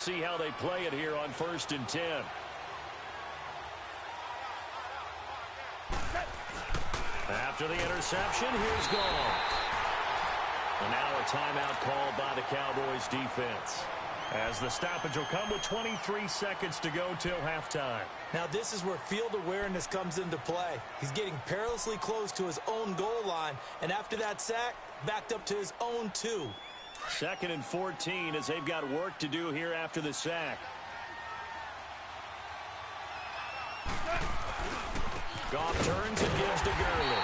see how they play it here on 1st and 10. After the interception, here's Goff. And now a timeout called by the Cowboys defense, as the stoppage will come with 23 seconds to go till halftime. Now this is where field awareness comes into play. He's getting perilously close to his own goal line, and after that sack, backed up to his own 2. 2nd and 14 as they've got work to do here after the sack. Goff turns and gives to Gurley.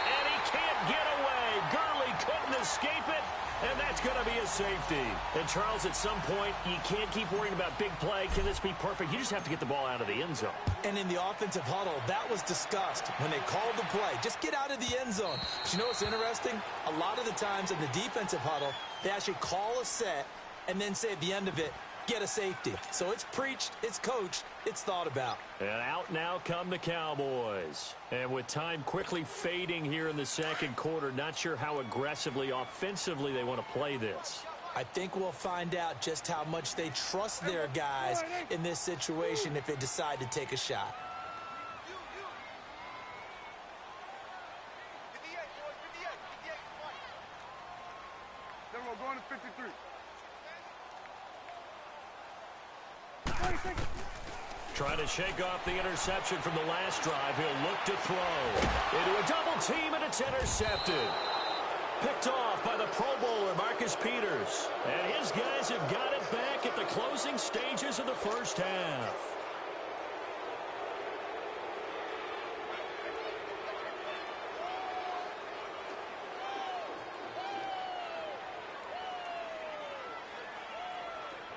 And he can't get away. Gurley couldn't escape it, and that's going to be a safety. And, Charles, at some point, you can't keep worrying about big play. Can this be perfect? You just have to get the ball out of the end zone. And in the offensive huddle, that was discussed when they called the play. Just get out of the end zone. But you know what's interesting? A lot of the times in the defensive huddle, they actually call a set and then say at the end of it, get a safety. So it's preached, it's coached, it's thought about. And out now come the Cowboys. And with time quickly fading here in the second quarter, not sure how aggressively, offensively they want to play this. I think we'll find out just how much they trust their guys in this situation if they decide to take a shot. Going to 53. Trying to shake off the interception from the last drive. He'll look to throw into a double team, and it's intercepted. Picked off by the Pro Bowler, Marcus Peters. And his guys have got it back at the closing stages of the first half.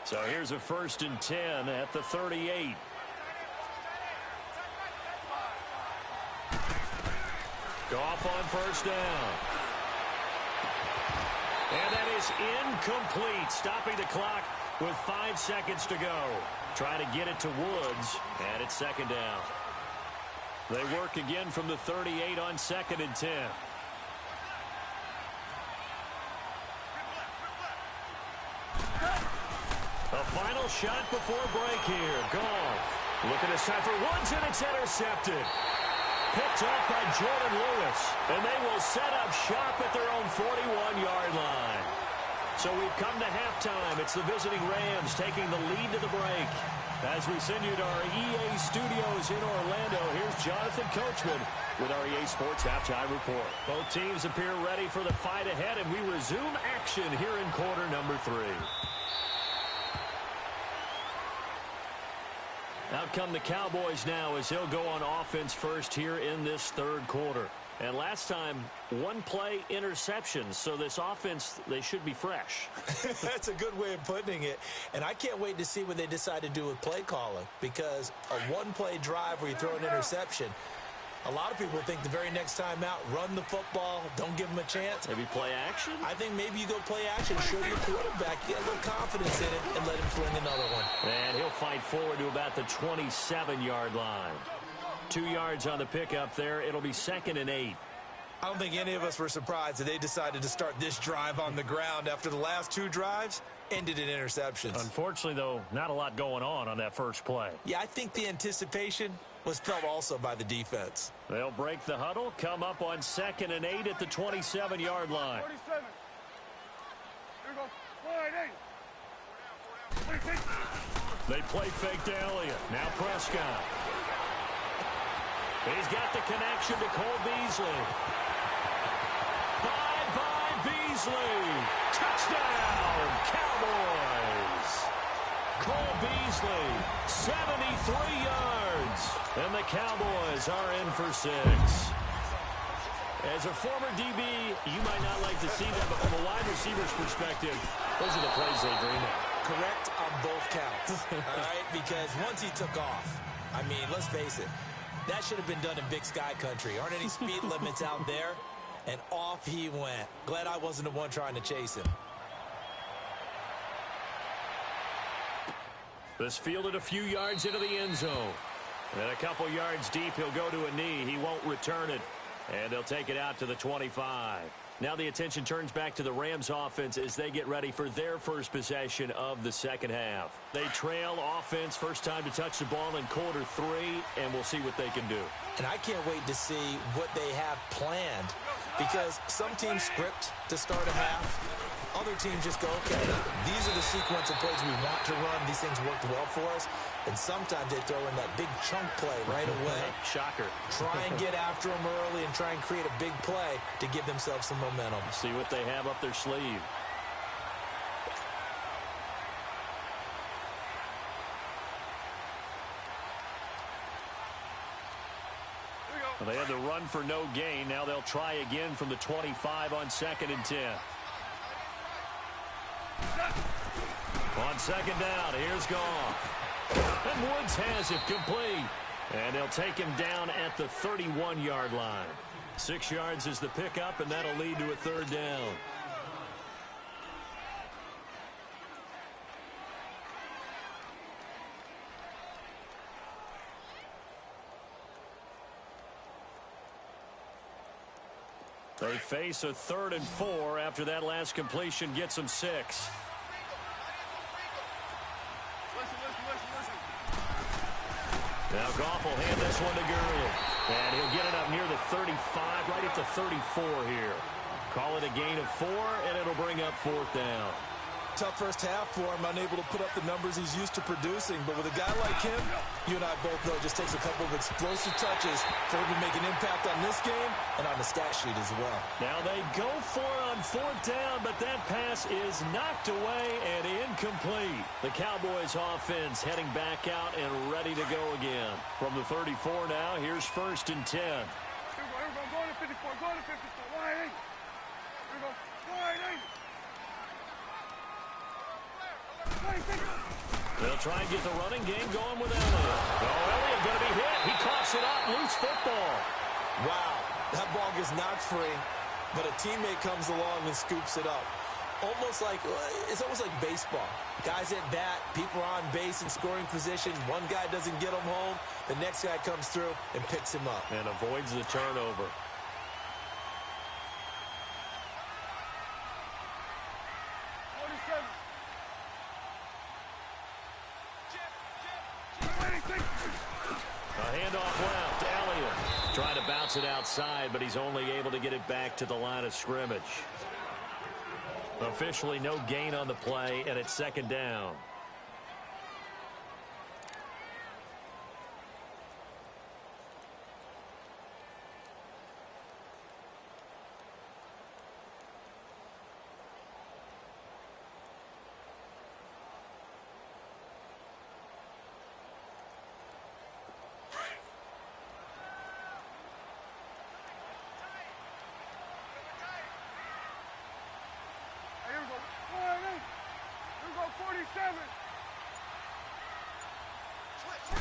So here's a 1st and 10 at the 38. Goff on 1st down. And that is incomplete, stopping the clock with 5 seconds to go. Trying to get it to Woods, and it's 2nd down. They work again from the 38 on 2nd and 10. A final shot before break here. Goff looking to set for Woods, and it's intercepted. Picked off by Jordan Lewis, and they will set up shop at their own 41-yard line. So we've come to halftime. It's the visiting Rams taking the lead to the break. As we send you to our EA studios in Orlando, here's Jonathan Coachman with our EA Sports Halftime Report. Both teams appear ready for the fight ahead, and we resume action here in quarter number 3. Out come the Cowboys now as they'll go on offense first here in this 3rd quarter. And last time, 1-play interceptions. So this offense, they should be fresh. That's a good way of putting it. And I can't wait to see what they decide to do with play calling. Because a 1-play drive where you throw an interception, a lot of people think the very next time out, run the football, don't give them a chance. Maybe play action? I think maybe you go play action, show your quarterback, get a little confidence in it, and let him fling another one. And he'll fight forward to about the 27-yard line. 2 yards on the pickup there. It'll be 2nd and 8. I don't think any of us were surprised that they decided to start this drive on the ground after the last 2 drives ended in interceptions. Unfortunately, though, not a lot going on that first play. Yeah, I think the anticipation was felt also by the defense. They'll break the huddle, come up on 2nd and 8 at the 27-yard line. 47. Here we go. 48. They play fake to Elliott. Now Prescott. He's got the connection to Cole Beasley. Bye-bye, Beasley. Touchdown, Cowboys. Cole Beasley, 73 yards. And the Cowboys are in for 6. As a former DB, you might not like to see that, but from a wide receiver's perspective, those are the plays they dream of. Correct on both counts, all right? Because once he took off, I mean, let's face it, that should have been done in Big Sky Country. Aren't any speed limits out there? And off he went. Glad I wasn't the one trying to chase him. This fielded a few yards into the end zone. And a couple yards deep, he'll go to a knee. He won't return it. And they'll take it out to the 25. Now the attention turns back to the Rams offense as they get ready for their first possession of the second half. They trail offense, first time to touch the ball in quarter 3, and we'll see what they can do. And I can't wait to see what they have planned, because some teams script to start a half. Other teams just go, okay, these are the sequence of plays we want to run. These things worked well for us. And sometimes they throw in that big chunk play right away. Shocker. Try and get after them early and try and create a big play to give themselves some momentum. See what they have up their sleeve. Well, they had the run for no gain. Now they'll try again from the 25 on 2nd and 10. On second down, here's Goff. And Woods has it complete. And they'll take him down at the 31-yard line. 6 yards is the pickup, and that'll lead to a 3rd down. They face a 3rd and 4 after that last completion gets them 6. Now Goff will hand this one to Gurley. And he'll get it up near the 35, right at the 34 here. Call it a gain of 4, and it'll bring up 4th down. Tough first half for him, unable to put up the numbers he's used to producing. But with a guy like him, you and I both know it just takes a couple of explosive touches for him to make an impact on this game and on the stat sheet as well. Now they go for it on 4th down, but that pass is knocked away and incomplete. The Cowboys offense heading back out and ready to go again. From the 34 now, here's 1st and 10. Here we go, go to 54, go to 54, wide 8. Here we go, wide 8. They'll try and get the running game going with Elliott. Oh, Elliott going to be hit. He coughs it up. Loose football. Wow, that ball gets knocked free, but a teammate comes along and scoops it up. It's almost like baseball. Guys at bat, people are on base in scoring position. One guy doesn't get him home. The next guy comes through and picks him up. And avoids the turnover. It outside, but he's only able to get it back to the line of scrimmage. Officially no gain on the play, and it's 2nd down. Here we go, wide 8. Here we go, 47.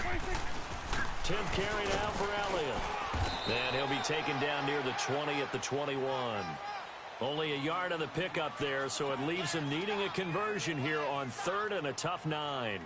26. 10th carry now for Elliott. And he'll be taken down near the 20 at the 21. Only a yard on the pickup there, so it leaves him needing a conversion here on 3rd and a tough 9.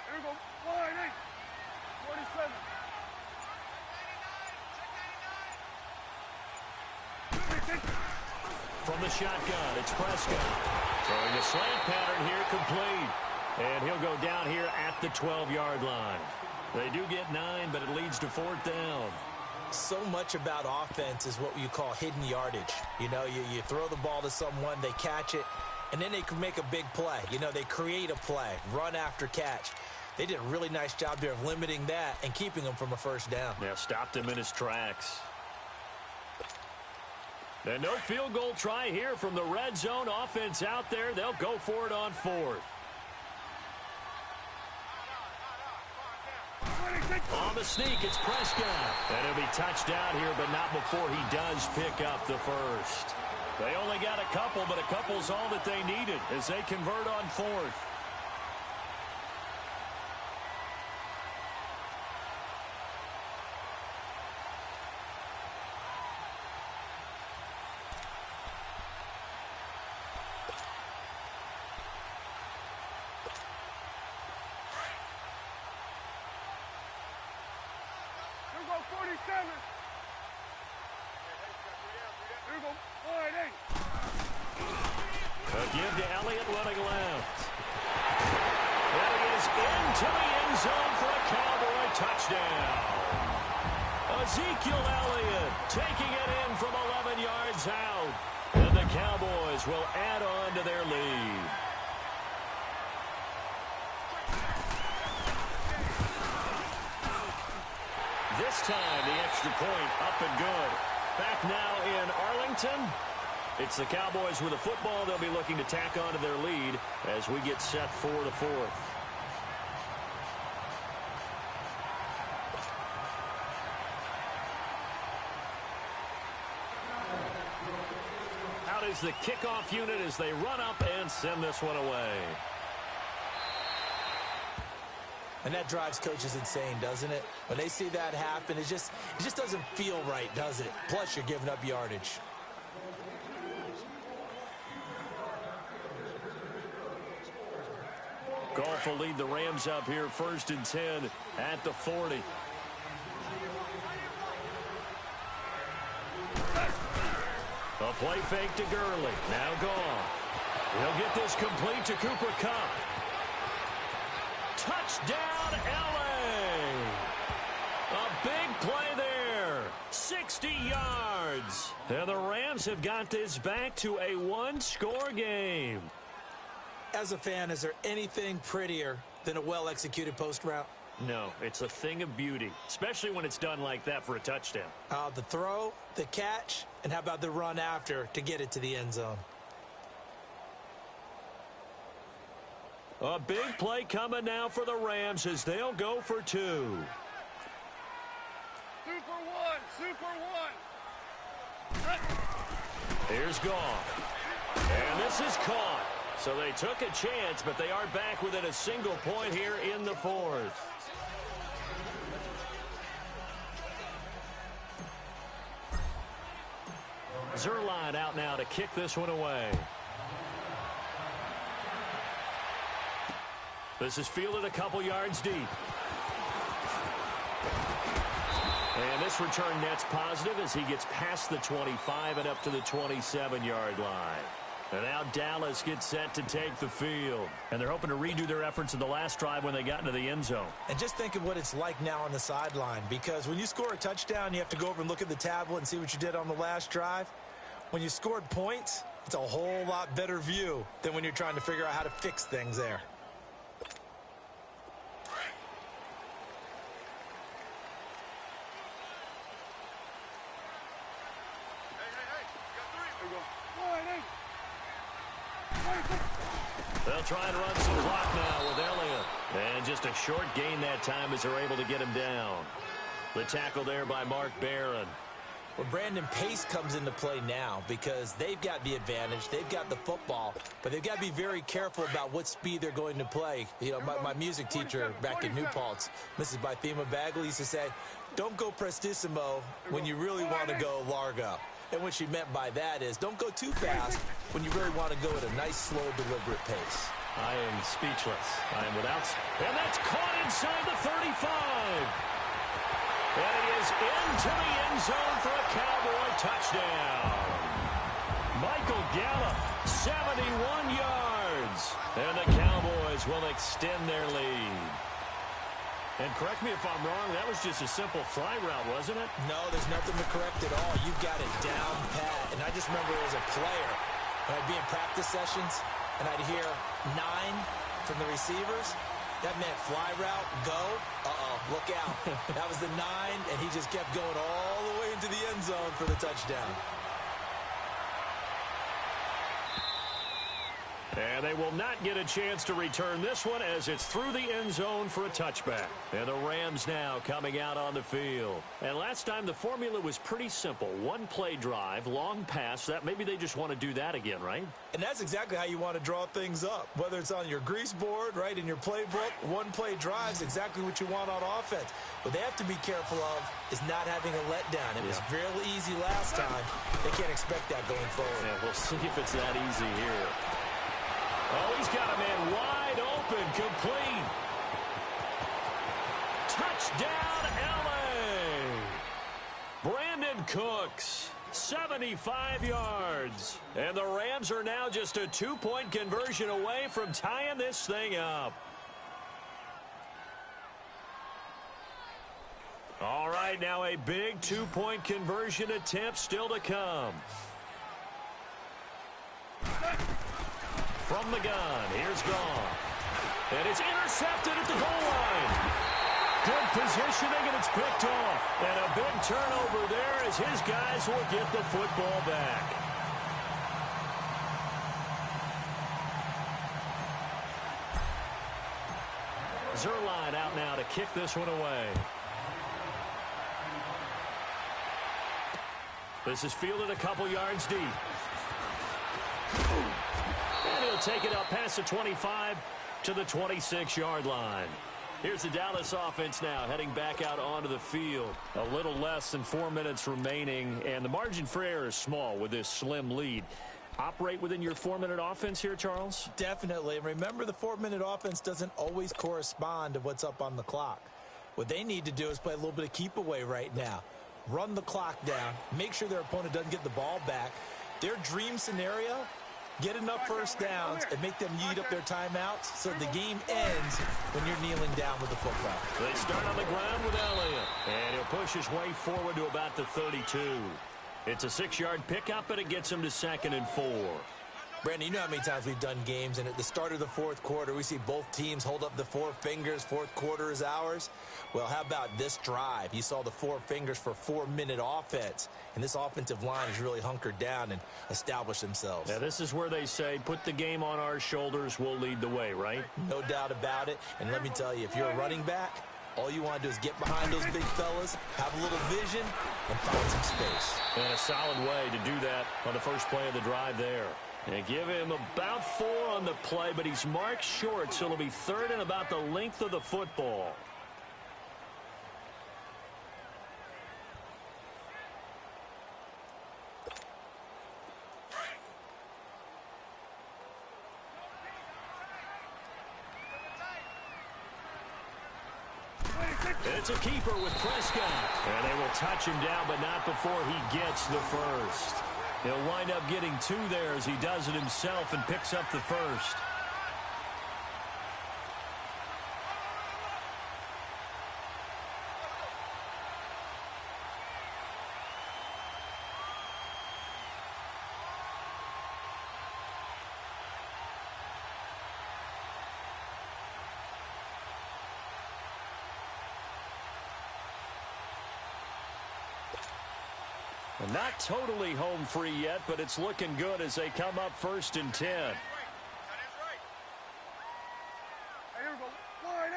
Here we go, wide 8. 47. From the shotgun, it's Prescott. Throwing a slant pattern here, complete. And he'll go down here at the 12-yard line. They do get 9, but it leads to 4th down. So much about offense is what you call hidden yardage. You know, you throw the ball to someone, they catch it, and then they can make a big play. You know, they create a play, run after catch. They did a really nice job there of limiting that and keeping him from a 1st down. Yeah, stopped him in his tracks. And no field goal try here from the red zone offense out there. They'll go for it on 4th. On the sneak, it's Prescott. And he'll be touched out here, but not before he does pick up the 1st. They only got a couple, but a couple's all that they needed as they convert on fourth. Here we go, 47. Here we go, 48. A give to Elliott running left. And he is into the end zone for a Cowboy touchdown. Ezekiel Elliott taking it in from 11 yards out. And the Cowboys will add on to their lead. This time, the extra point up and good. Back now in Arlington. It's the Cowboys with a football. They'll be looking to tack on to their lead as we get set for the fourth. Out is the kickoff unit as they run up and send this one away. And that drives coaches insane, doesn't it? When they see that happen, it just doesn't feel right, does it? Plus, you're giving up yardage. Goff will lead the Rams up here 1st and 10 at the 40. A play fake to Gurley. Now Goff. He'll get this complete to Cooper Kupp. Touchdown, L.A. A big play there. 60 yards. And the Rams have got this back to a one-score game. As a fan, is there anything prettier than a well-executed post route? No, it's a thing of beauty, especially when it's done like that for a touchdown. The throw, the catch, and how about the run after to get it to the end zone? A big play coming now for the Rams as they'll go for two. Super one, super one. Here's Goff. And this is caught. So they took a chance, but they are back within a single point here in the fourth. Zuerlein out now to kick this one away. This is fielded a couple yards deep. And this return net's positive as he gets past the 25 and up to the 27-yard line. And now Dallas gets set to take the field. And they're hoping to redo their efforts in the last drive when they got into the end zone. And just think of what it's like now on the sideline, because when you score a touchdown, you have to go over and look at the tablet and see what you did on the last drive. When you scored points, it's a whole lot better view than when you're trying to figure out how to fix things there. They'll try and run some clock now with Elliott. And just a short gain that time as they're able to get him down. The tackle there by Mark Barron. Well, Brandon, pace comes into play now because they've got the advantage. They've got the football, but they've got to be very careful about what speed they're going to play. You know, my music teacher back in New Paltz, Mrs. Bythema Bagley, used to say, don't go prestissimo when you really want to go largo. And what she meant by that is don't go too fast when you really want to go at a nice, slow, deliberate pace. I am speechless. I am without... And that's caught inside the 35. And he is into the end zone for a Cowboy touchdown. Michael Gallup, 71 yards. And the Cowboys will extend their lead. And correct me if I'm wrong, that was just a simple fly route, wasn't it? No, there's nothing to correct at all. You've got it down pat. And I just remember as a player, when I'd be in practice sessions, and I'd hear 9 from the receivers, that meant fly route, go, look out. That was the 9, and he just kept going all the way into the end zone for the touchdown. And they will not get a chance to return this one as it's through the end zone for a touchback. And the Rams now coming out on the field. And last time the formula was pretty simple. One play drive, long pass. That maybe they just want to do that again, right? And that's exactly how you want to draw things up. Whether it's on your grease board, right, in your playbook, one play drive is exactly what you want on offense. What they have to be careful of is not having a letdown. It was real easy last time. They can't expect that going forward. Yeah, we'll see if it's that easy here. Oh, he's got a man wide open, complete. Touchdown, L.A. Brandon Cooks, 75 yards. And the Rams are now just a 2-point conversion away from tying this thing up. All right, now a big 2-point conversion attempt still to come. From the gun, here's Goff. And it's intercepted at the goal line. Good positioning, and it's picked off. And a big turnover there as his guys will get the football back. Zerline out now to kick this one away. This is fielded a couple yards deep. And he'll take it up past the 25 to the 26-yard line. Here's the Dallas offense now heading back out onto the field. A little less than 4 minutes remaining, and the margin for error is small with this slim lead. Operate within your 4-minute offense here, Charles? Definitely. And remember, the 4-minute offense doesn't always correspond to what's up on the clock. What they need to do is play a little bit of keep away right now. Run the clock down. Make sure their opponent doesn't get the ball back. Their dream scenario, get enough first downs and make them eat up their timeouts so the game ends when you're kneeling down with the football. They start on the ground with Elliott. And he'll push his way forward to about the 32. It's a 6-yard pickup, and it gets him to 2nd and 4. Brandon, you know how many times we've done games, and at the start of the fourth quarter, we see both teams hold up the 4 fingers, fourth quarter is ours. Well, how about this drive? You saw the 4 fingers for 4-minute offense, and this offensive line has really hunkered down and established themselves. Yeah, this is where they say, put the game on our shoulders, we'll lead the way, right? No doubt about it, and let me tell you, if you're a running back, all you want to do is get behind those big fellas, have a little vision, and find some space. And a solid way to do that on the first play of the drive there. And give him about 4 on the play, but he's marked short, so it'll be 3rd and about the length of the football. It's a keeper with Prescott. And they will touch him down, but not before he gets the first. He'll wind up getting 2 there as he does it himself and picks up the first. Not totally home free yet, but it's looking good as they come up 1st and 10. Hey, here we go. Wide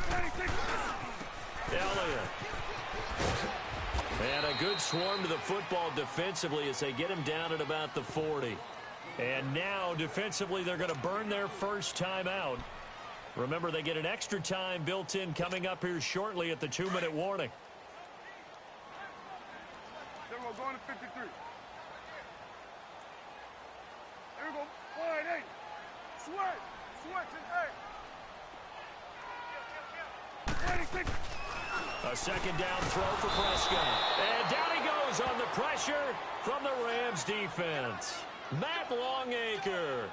80. Elliott. And a good swarm to the football defensively as they get him down at about the 40. And now defensively they're going to burn their first time out. Remember, they get an extra time built in coming up here shortly at the 2-minute warning. Here we go, going to 53. Here we go, wide 8. Switch, and 86. A 2nd down throw for Prescott. And down he goes on the pressure from the Rams defense. Matt Longacre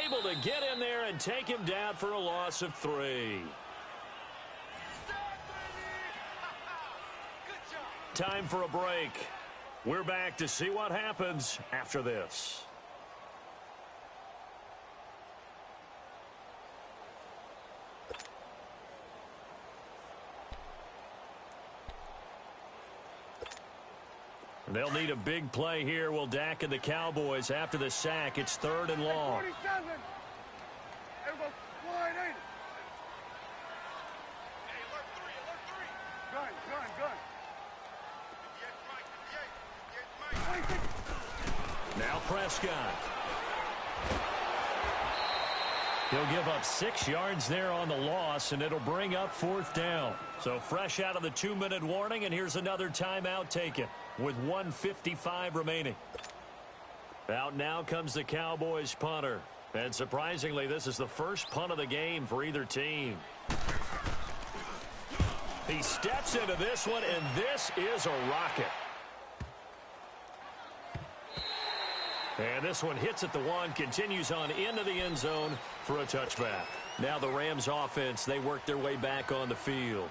able to get in there and take him down for a loss of 3. Time for a break. We're back to see what happens after this. They'll need a big play here. Will Dak and the Cowboys after the sack. It's 3rd and long. 47. Everybody, wide 80. Gun. 26. Now Prescott. He'll give up 6 yards there on the loss, and it'll bring up 4th down. So fresh out of the 2-minute warning, and here's another timeout taken with 1:55 remaining. Out now comes the Cowboys punter. And surprisingly, this is the first punt of the game for either team. He steps into this one, and this is a rocket. And this one hits at the 1, continues on into the end zone for a touchback. Now the Rams offense, they work their way back on the field.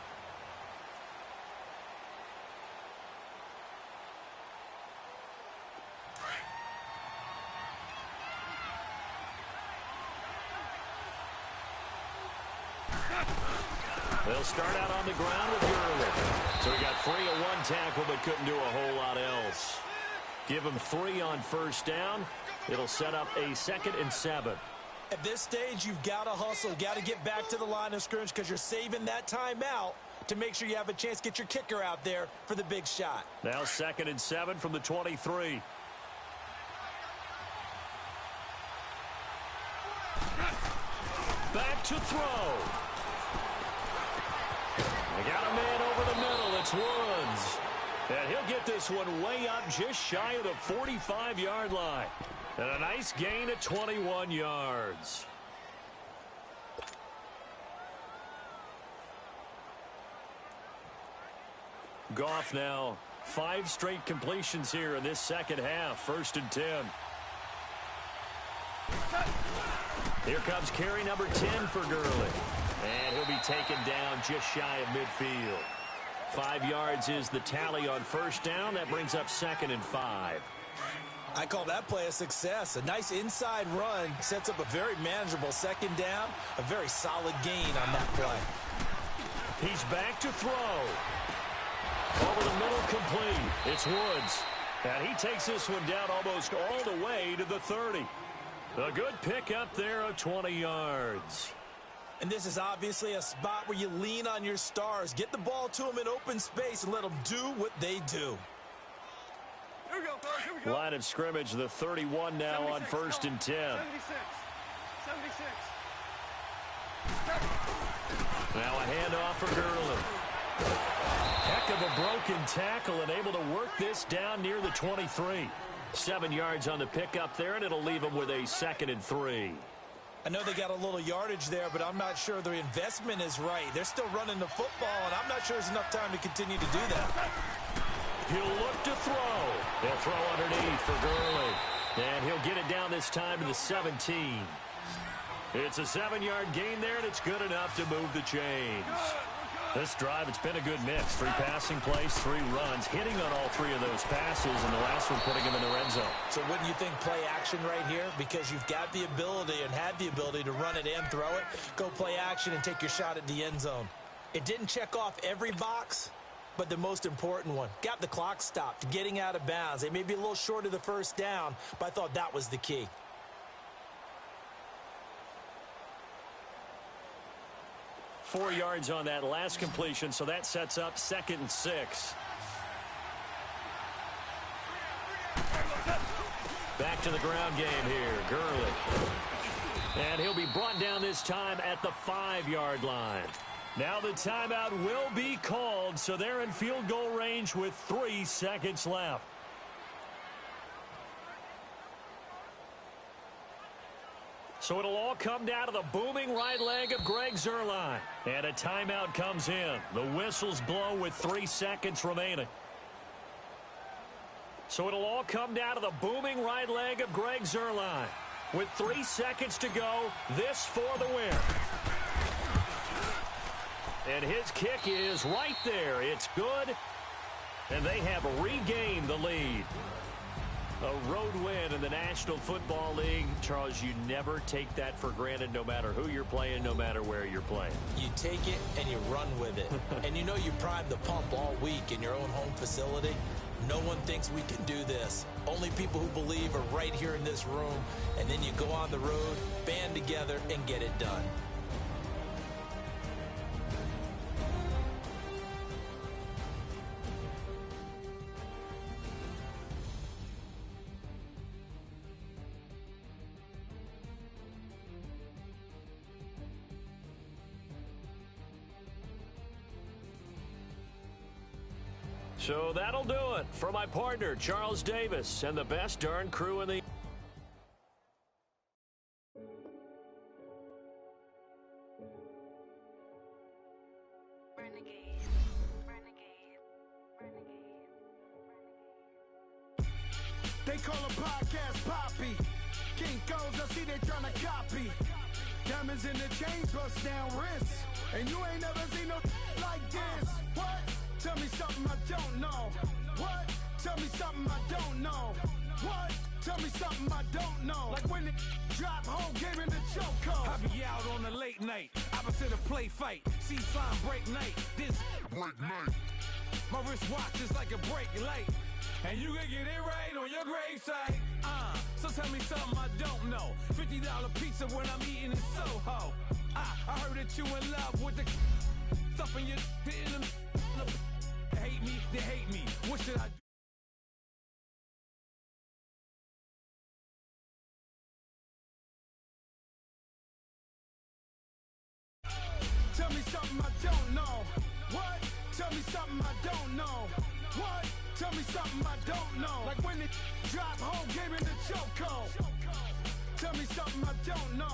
They'll start out on the ground with Gurley. So he got 3 on 1 tackle, but couldn't do a whole lot else. Give him 3 on first down. It'll set up a 2nd and 7. At this stage, you've got to hustle, got to get back to the line of scrimmage because you're saving that timeout to make sure you have a chance to get your kicker out there for the big shot. Now 2nd and 7 from the 23. Back to throw. They got a man over the middle. It's Woods. And he'll get this one way up just shy of the 45-yard line. And a nice gain of 21 yards. Goff now 5 straight completions here in this second half. 1st and 10. Here comes carry number 10 for Gurley. And he'll be taken down just shy of midfield. 5 yards is the tally on first down. That brings up 2nd and 5. I call that play a success. A nice inside run sets up a very manageable 2nd down. A very solid gain on that play. He's back to throw. Over the middle, complete. It's Woods. And he takes this one down almost all the way to the 30. A good pick up there of 20 yards. And this is obviously a spot where you lean on your stars. Get the ball to them in open space and let them do what they do. Here we go, fellas. Here we go. Line of scrimmage, the 31 now on 1st and 10. 76. Now a handoff for Gurley. Heck of a broken tackle and able to work this down near the 23. 7 yards on the pickup there, and it'll leave him with a 2nd and 3. I know they got a little yardage there, but I'm not sure the investment is right. They're still running the football, and I'm not sure there's enough time to continue to do that. He'll look to throw. They'll throw underneath for Gurley. And he'll get it down this time to the 17. It's a 7-yard gain there, and it's good enough to move the chains. This drive, it's been a good mix. 3 passing plays, 3 runs, hitting on all 3 of those passes, and the last one putting him in the red zone. So wouldn't you think play action right here? Because you've got the ability and had the ability to run it and throw it. Go play action and take your shot at the end zone. It didn't check off every box, but the most important one. Got the clock stopped, getting out of bounds. They may be a little short of the first down, but I thought that was the key. Four yards on that last completion, so that sets up 2nd and 6. Back to the ground game here, Gurley. And he'll be brought down this time at the 5-yard line. Now the timeout will be called, so they're in field goal range with 3 seconds left. So it'll all come down to the booming right leg of Greg Zuerlein. And a timeout comes in. The whistles blow with 3 seconds remaining. So it'll all come down to the booming right leg of Greg Zuerlein. With 3 seconds to go, this for the win. And his kick is right there. It's good. And they have regained the lead. A road win in the National Football League. Charles, you never take that for granted no matter who you're playing, no matter where you're playing. You take it and you run with it. And you know you primed the pump all week in your own home facility. No one thinks we can do this. Only people who believe are right here in this room. And then you go on the road, band together, and get it done. So that'll do it for my partner, Charles Davis, and the best darn crew in the... They call a podcast Poppy. Kinkos, I see they tryna copy. Diamonds in the chains, bust down wrists. And you ain't never seen no like this. What? Tell me something I don't know. What? Tell me something I don't know. What? Tell me something I don't know. Like when it drop home, game in the chokehold. I be out on a late night, opposite a play fight. See sign break night, this break night. My wristwatch is like a break light. And you can get it right on your gravesite. So tell me something I don't know. $50 pizza when I'm eating in Soho. I heard that you in love with the stuff in your hitting them. They hate me, they hate me. What should I do? Tell me something I don't know. What? Tell me something I don't know. What? Tell me something I don't know. Like when it drop home, game in the chokehold. Tell me something I don't know.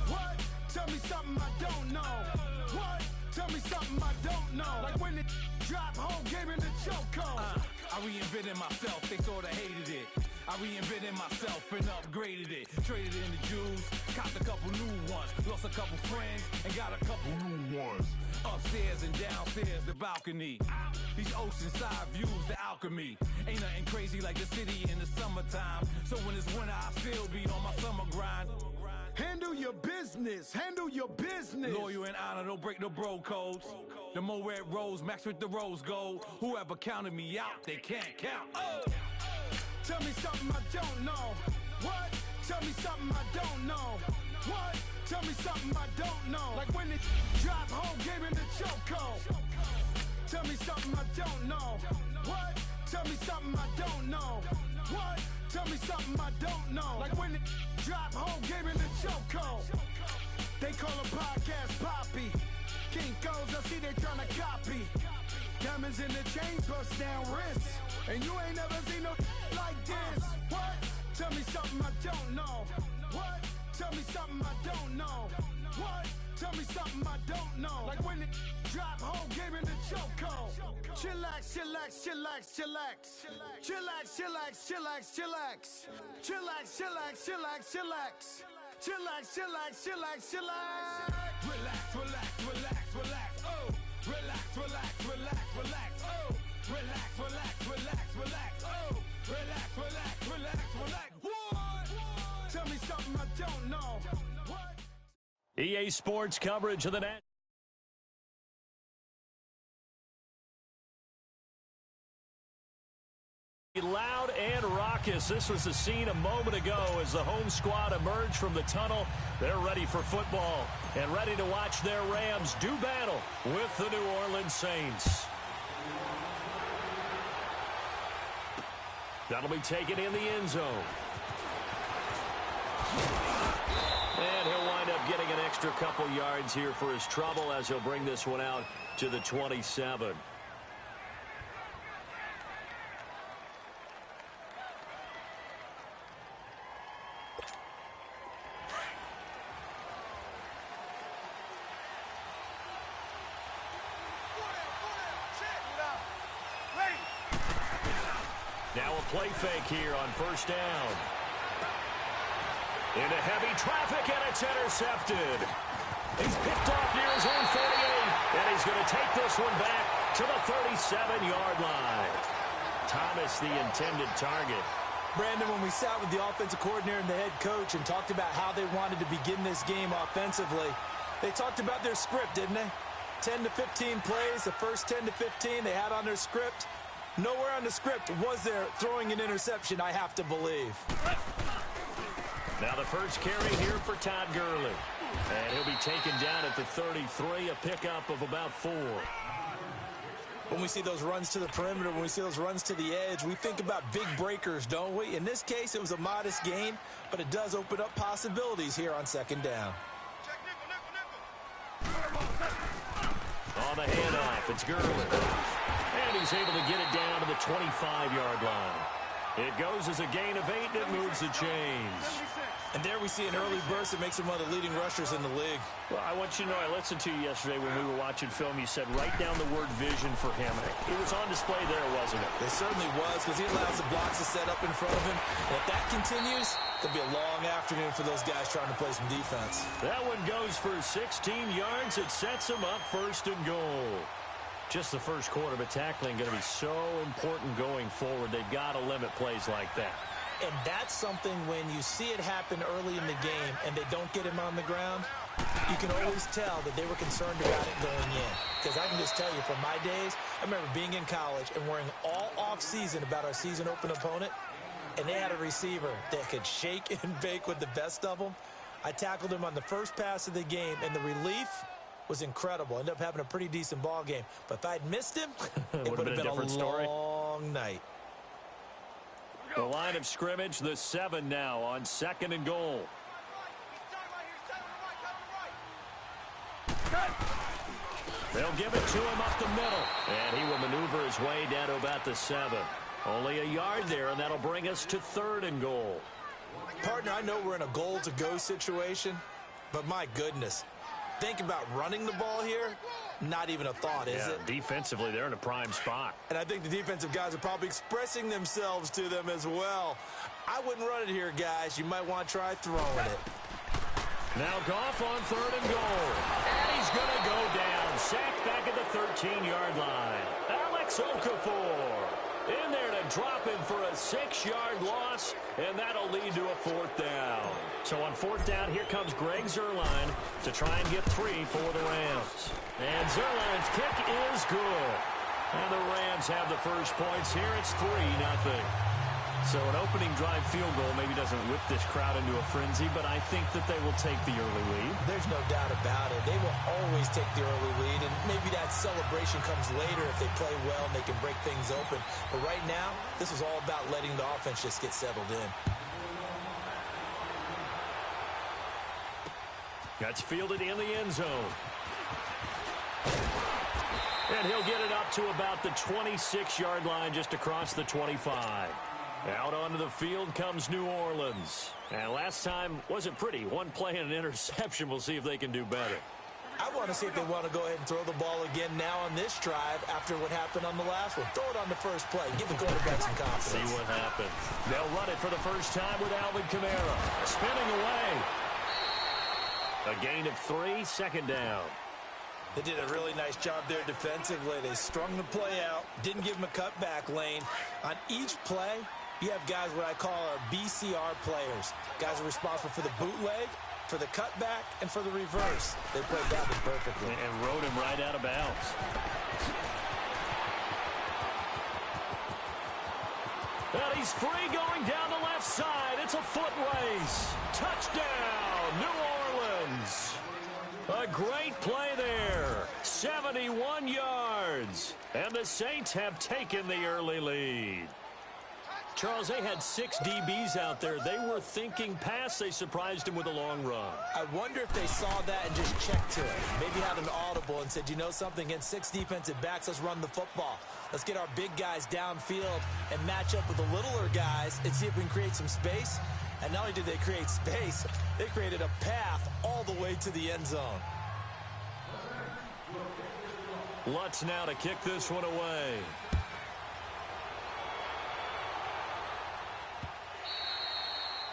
What? Tell me something I don't know. What? Tell me something I don't know. Like when it drop home, game in the chokehold. I reinvented myself, they sorta hated it. I reinvented myself and upgraded it. Traded in the Jews, copped a couple new ones. Lost a couple friends and got a couple new ones. Upstairs and downstairs, the balcony. These oceanside views, the alchemy. Ain't nothing crazy like the city in the summertime. So when it's winter, I still be on my summer grind. Handle your business, handle your business. Loyal and honor, don't break the bro codes. The more red rose, max with the rose gold. Whoever counted me out, they can't count. Oh! Tell me something I don't know. What? Tell me something I don't know. What? Tell me something I don't know. Like when it drop home, game in the chokehold. Tell me something I don't know. What? Tell me something I don't know. What? Tell me something I don't know. Like when it drop home, game in the chokehold. They call a podcast Poppy. Kinkos, I see they tryna copy. Diamonds in the chains, bust down wrists. And you ain't never seen no like this. What? Tell me something I don't know. What? Tell me something I don't know. What? Tell me something I don't know. Like when it drop home, game in the chokehold. Chillax, chillax, chillax, chillax. Chillax, chillax, chillax, chillax. Chillax, chillax, chillax, chillax. Chillax, chillax, chillax, chillax. Relax, relax, relax, relax. Oh, relax, relax, relax, relax. Oh, relax, relax, relax, relax. Oh, relax, relax, relax, relax. What? Tell me something I don't know. What? EA Sports coverage of the net. Loud and raucous. This was the scene a moment ago as the home squad emerged from the tunnel. They're ready for football and ready to watch their Rams do battle with the New Orleans Saints. That'll be taken in the end zone. And he'll wind up getting an extra couple yards here for his trouble as he'll bring this one out to the 27. Now a play fake here on first down. Into heavy traffic, and it's intercepted. He's picked off near his own 48, and he's going to take this one back to the 37-yard line. Thomas, the intended target. Brandon, when we sat with the offensive coordinator and the head coach and talked about how they wanted to begin this game offensively, they talked about their script, didn't they? 10 to 15 plays, the first 10 to 15 they had on their script. Nowhere on the script was there throwing an interception, I have to believe. Now the first carry here for Todd Gurley. And he'll be taken down at the 33, a pickup of about 4. When we see those runs to the perimeter, when we see those runs to the edge, we think about big breakers, don't we? In this case, it was a modest gain, but it does open up possibilities here on second down. On the handoff, it's Gurley. And he's able to get it down to the 25-yard line. It goes as a gain of 8, and it moves the chains. And there we see an early burst that makes him one of the leading rushers in the league. Well, I want you to know, I listened to you yesterday when we were watching film. You said write down the word vision for him. It was on display there, wasn't it? It certainly was, because he allows the blocks to set up in front of him. And if that continues, it'll be a long afternoon for those guys trying to play some defense. That one goes for 16 yards. It sets him up first and goal. Just the first quarter, but tackling going to be so important going forward. They've got to limit plays like that. And that's something when you see it happen early in the game and they don't get him on the ground, you can always tell that they were concerned about it going in. Because I can just tell you from my days, I remember being in college and worrying all off-season about our season open opponent, and they had a receiver that could shake and bake with the best of them. I tackled him on the first pass of the game, and the relief was incredible. Ended up having a pretty decent ball game. But if I'd missed him, it would have been a long night. The line of scrimmage, the 7 now on second and goal. They'll give it to him up the middle. And he will maneuver his way down to about the 7. Only a yard there, and that'll bring us to third and goal. Partner, I know we're in a goal-to-go situation, but my goodness. Think about running the ball here, not even a thought, is it? Defensively, they're in a prime spot. And I think the defensive guys are probably expressing themselves to them as well. I wouldn't run it here, guys. You might want to try throwing it. Now Goff on third and goal. And he's going to go down. Sacked back at the 13-yard line. Alex Okafor in there to drop him for a 6-yard loss, and that'll lead to a 4th down. So on 4th down, here comes Greg Zuerlein to try and get 3 for the Rams. And Zuerlein's kick is good. And the Rams have the first points here. It's 3-0. So an opening drive field goal maybe doesn't whip this crowd into a frenzy, but I think that they will take the early lead. There's no doubt about it. They will always take the early lead, and maybe that celebration comes later if they play well and they can break things open. But right now, this is all about letting the offense just get settled in. That's fielded in the end zone. And he'll get it up to about the 26-yard line, just across the 25. Out onto the field comes New Orleans. And last time wasn't pretty. One play and an interception. We'll see if they can do better. I want to see if they want to go ahead and throw the ball again now on this drive after what happened on the last one. Throw it on the first play. Give the quarterback some confidence. See what happens. They'll run it for the first time with Alvin Kamara. Spinning away. A gain of 3, second down. They did a really nice job there defensively. They strung the play out, didn't give them a cutback lane. On each play, you have guys what I call our BCR players. Guys are responsible for the bootleg, for the cutback, and for the reverse. They played that one perfectly. And rode him right out of bounds. And he's free going down the left side. It's a foot race. Touchdown, New Orleans. A great play there. 71 yards. And the Saints have taken the early lead. Charles, they had 6 DBs out there. They were thinking pass. They surprised him with a long run. I wonder if they saw that and just checked to it. Maybe had an audible and said, you know something, against 6 defensive backs, let's run the football. Let's get our big guys downfield and match up with the littler guys and see if we can create some space. And not only did they create space, they created a path all the way to the end zone. Lutz now to kick this one away.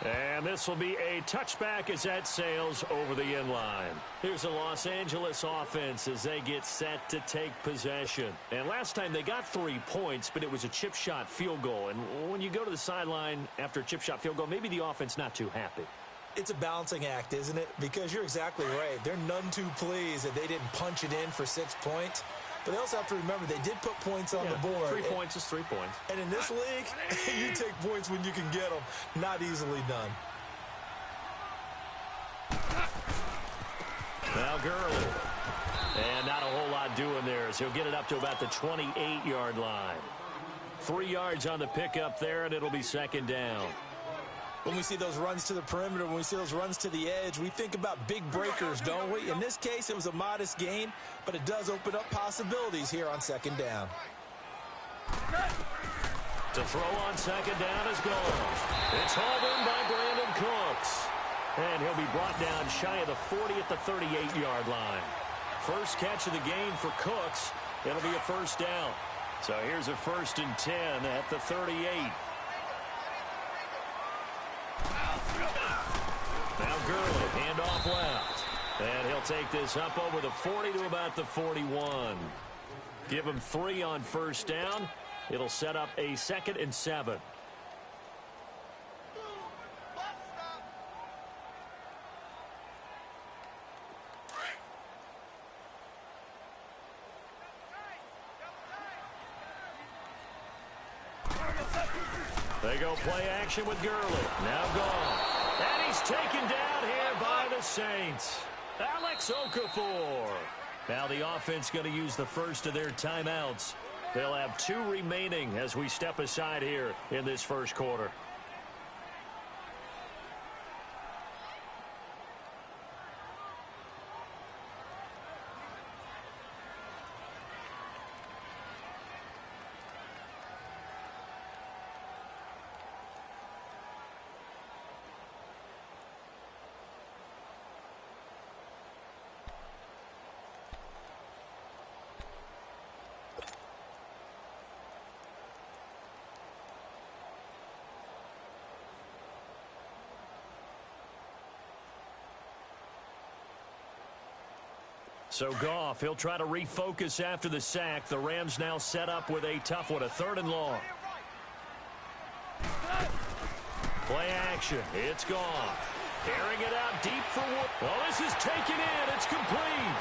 And this will be a touchback as that sails over the end line. Here's the Los Angeles offense as they get set to take possession. And last time they got 3 points, but it was a chip shot field goal. And when you go to the sideline after a chip shot field goal, maybe the offense not too happy. It's a balancing act, isn't it? Because you're exactly right. They're none too pleased that they didn't punch it in for 6 points. But they also have to remember they did put points on the board. 3 points is 3 points. And in this league, you take points when you can get them. Not easily done. Now Gurley. And not a whole lot doing there as he'll get it up to about the 28-yard line. 3 yards on the pickup there, and it'll be second down. When we see those runs to the perimeter, when we see those runs to the edge, we think about big breakers, don't we? In this case, it was a modest gain, but it does open up possibilities here on second down. To throw on second down is gone. It's hauled in by Brandon Cooks. And he'll be brought down shy of the 40 at the 38-yard line. First catch of the game for Cooks. It'll be a first down. So here's a 1st and 10 at the 38. Now Gurley, handoff left. And he'll take this up over the 40 to about the 41. Give him 3 on first down. It'll set up a 2nd and 7. They go play action with Gurley. Now gone. And he's taken down here by the Saints. Alex Okafor. Now the offense going to use the first of their timeouts. They'll have 2 remaining as we step aside here in this first quarter. So Goff, he'll try to refocus after the sack. The Rams now set up with a tough one, a 3rd and long. Play action. It's Goff. Airing it out deep for Wood. Oh, this is taken in. It's complete.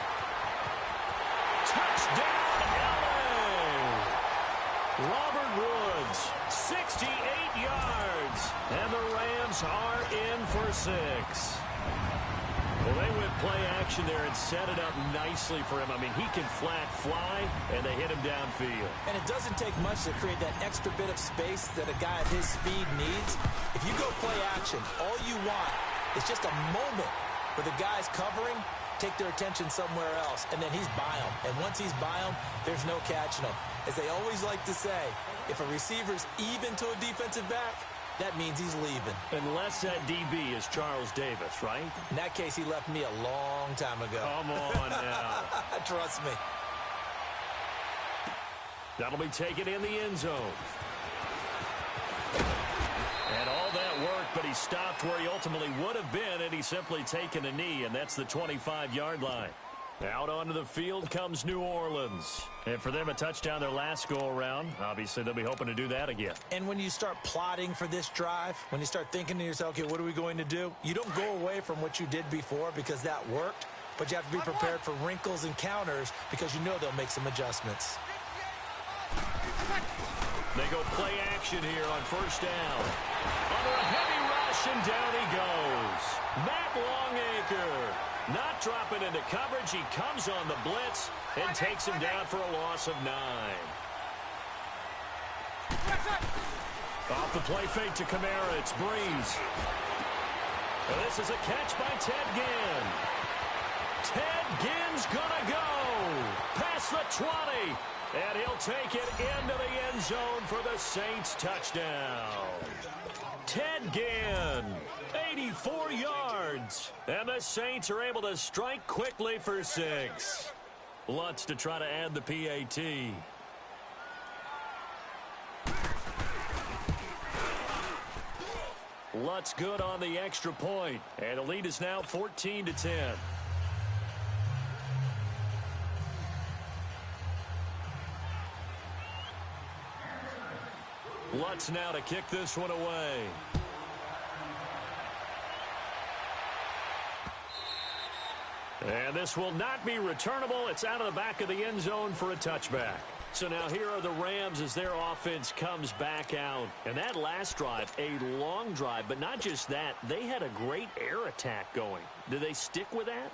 Touchdown, LA. Robert Woods, 68 yards. And the Rams are in for 6. Well, they went play action there and set it up nicely for him. I mean, he can flat fly, and they hit him downfield. And it doesn't take much to create that extra bit of space that a guy at his speed needs. If you go play action, all you want is just a moment where the guy's covering, take their attention somewhere else, and then he's by him. And once he's by him, there's no catching him. As they always like to say, if a receiver's even to a defensive back, that means he's leaving. Unless that DB is Charles Davis, right? In that case, he left me a long time ago. Come on now. Trust me. That'll be taken in the end zone. And all that worked, but he stopped where he ultimately would have been, and he's simply taken a knee, and that's the 25-yard line. Out onto the field comes New Orleans. And for them, a touchdown their last go-around. Obviously, they'll be hoping to do that again. And when you start plotting for this drive, when you start thinking to yourself, okay, what are we going to do? You don't go away from what you did before because that worked, but you have to be prepared for wrinkles and counters because you know they'll make some adjustments. They go play action here on first down. Under a heavy rush, and down he goes. Matt Longacre. Not dropping into coverage. He comes on the blitz and takes him down for a loss of 9. Off the play fake to Kamara. It's Breeze. And this is a catch by Ted Ginn. Ted Ginn's gonna go past the 20. And he'll take it into the end zone for the Saints touchdown. Ted Ginn, 84 yards. And the Saints are able to strike quickly for 6. Lutz to try to add the PAT. Lutz good on the extra point, and the lead is now 14-10. Lutz now to kick this one away. And this will not be returnable. It's out of the back of the end zone for a touchback. So now here are the Rams as their offense comes back out. And that last drive, a long drive, but not just that. They had a great air attack going. Do they stick with that?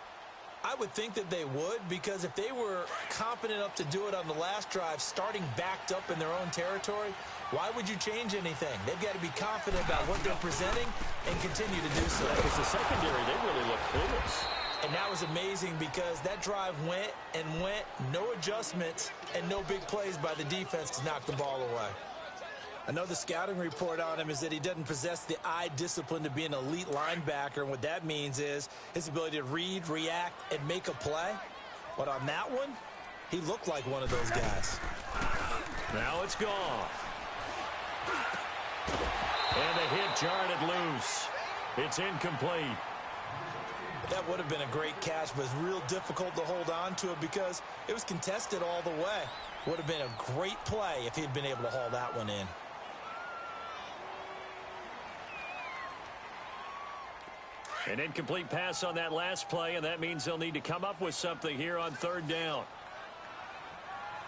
I would think that they would, because if they were confident enough to do it on the last drive, starting backed up in their own territory, why would you change anything? They've got to be confident about what they're presenting and continue to do so. Because the secondary, they really look clueless. And that was amazing because that drive went and went, no adjustments, and no big plays by the defense to knock the ball away. I know the scouting report on him is that he doesn't possess the eye discipline to be an elite linebacker, and what that means is his ability to read, react, and make a play. But on that one, he looked like one of those guys. Now it's gone. And the hit jarred it loose. It's incomplete. That would have been a great catch, but it's real difficult to hold on to it because it was contested all the way. Would have been a great play if he'd been able to haul that one in. An incomplete pass on that last play, and that means they'll need to come up with something here on third down.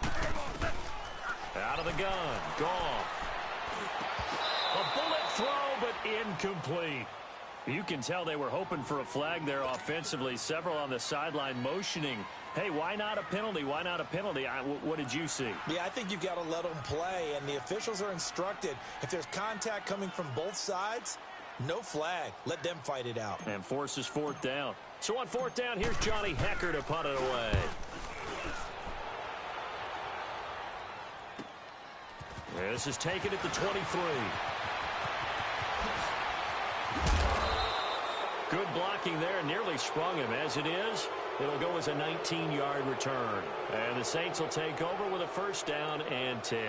Out of the gun. Goff. A bullet throw, but incomplete. You can tell they were hoping for a flag there offensively. Several on the sideline motioning, hey, why not a penalty? Why not a penalty? What did you see? Yeah, I think you've got to let them play, and the officials are instructed. If there's contact coming from both sides, no flag. Let them fight it out. And forces fourth down. So on fourth down, here's Johnny Hecker to punt it away. This is taken at the 23. Good blocking there, nearly sprung him. As it is, it'll go as a 19-yard return. And the Saints will take over with a first down and 10.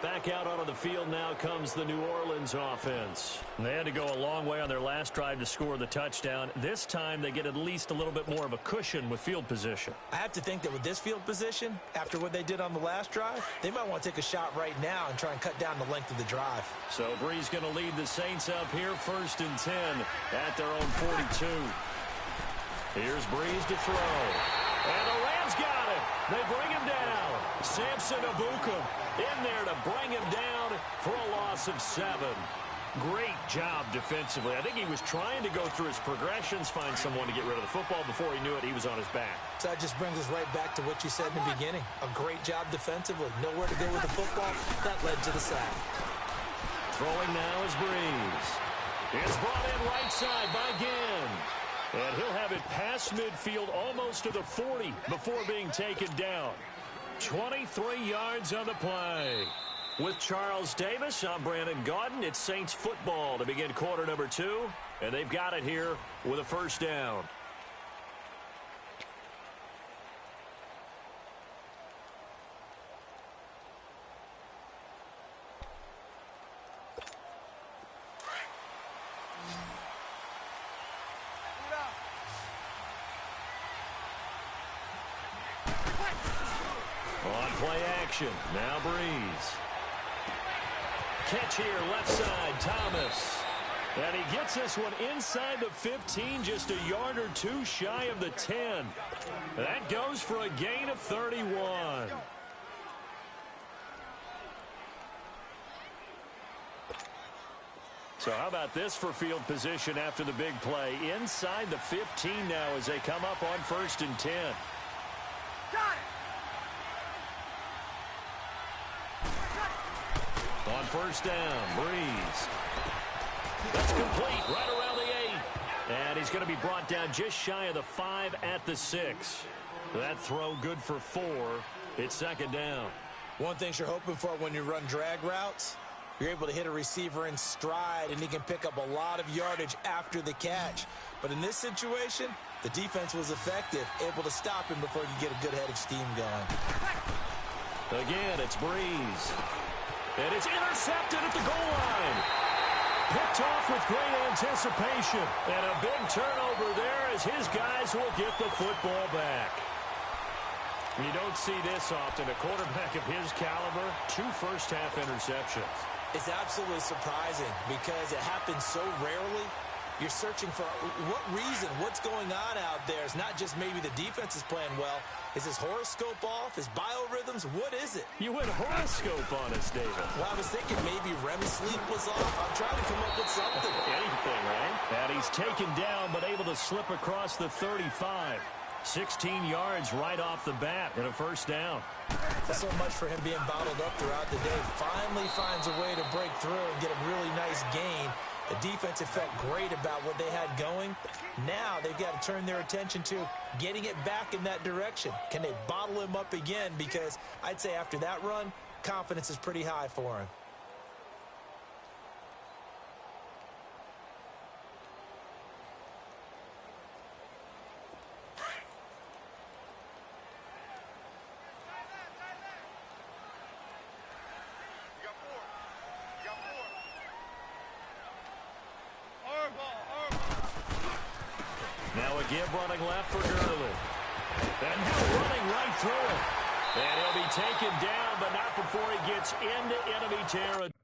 Back out onto the field now comes the New Orleans offense. They had to go a long way on their last drive to score the touchdown. This time they get at least a little bit more of a cushion with field position. I have to think that with this field position, after what they did on the last drive, they might want to take a shot right now and try and cut down the length of the drive. So Brees going to lead the Saints up here, first and 10 at their own 42. Here's Brees to throw. And the Rams got it. They bring him down. Samson Ebukam in there to bring him down for a loss of 7. Great job defensively. I think he was trying to go through his progressions, find someone to get rid of the football. Before he knew it, he was on his back. So that just brings us right back to what you said in the beginning. A great job defensively. Nowhere to go with the football. That led to the sack. Throwing now is Brees. It's brought in right side by Ginn. And he'll have it past midfield almost to the 40 before being taken down. 23 yards on the play. With Charles Davis, I'm Brandon Gaudin. It's Saints football to begin quarter number 2. And they've got it here with a first down. On play action, now Brees. Catch here, left side, Thomas. And he gets this one inside the 15, just a yard or two shy of the 10. That goes for a gain of 31. So how about this for field position after the big play? Inside the 15 now as they come up on first and 10. Got it. On first down, Brees. That's complete right around the 8. And he's going to be brought down just shy of the 5 at the 6. That throw good for 4. It's second down. One thing you're hoping for when you run drag routes, you're able to hit a receiver in stride, and he can pick up a lot of yardage after the catch. But in this situation, the defense was effective, able to stop him before he could get a good head of steam going. Again, it's Brees. And it's intercepted at the goal line. Picked off with great anticipation. And a big turnover there as his guys will get the football back. You don't see this often. A quarterback of his caliber, 2 first-half interceptions. It's absolutely surprising because it happens so rarely. You're searching for what reason, what's going on out there. It's not just maybe the defense is playing well. Is his horoscope off? His biorhythms? What is it? You went horoscope on us, David. Well, I was thinking maybe REM sleep was off. I'm trying to come up with something. Anything, right? And he's taken down but able to slip across the 35. 16 yards right off the bat and a first down. So much for him being bottled up throughout the day. Finally finds a way to break through and get a really nice gain. The defense had felt great about what they had going. Now they've got to turn their attention to getting it back in that direction. Can they bottle him up again? Because I'd say after that run, confidence is pretty high for him. Now a give running left for Gurley. And now running right through it. And he'll be taken down, but not before he gets into enemy territory.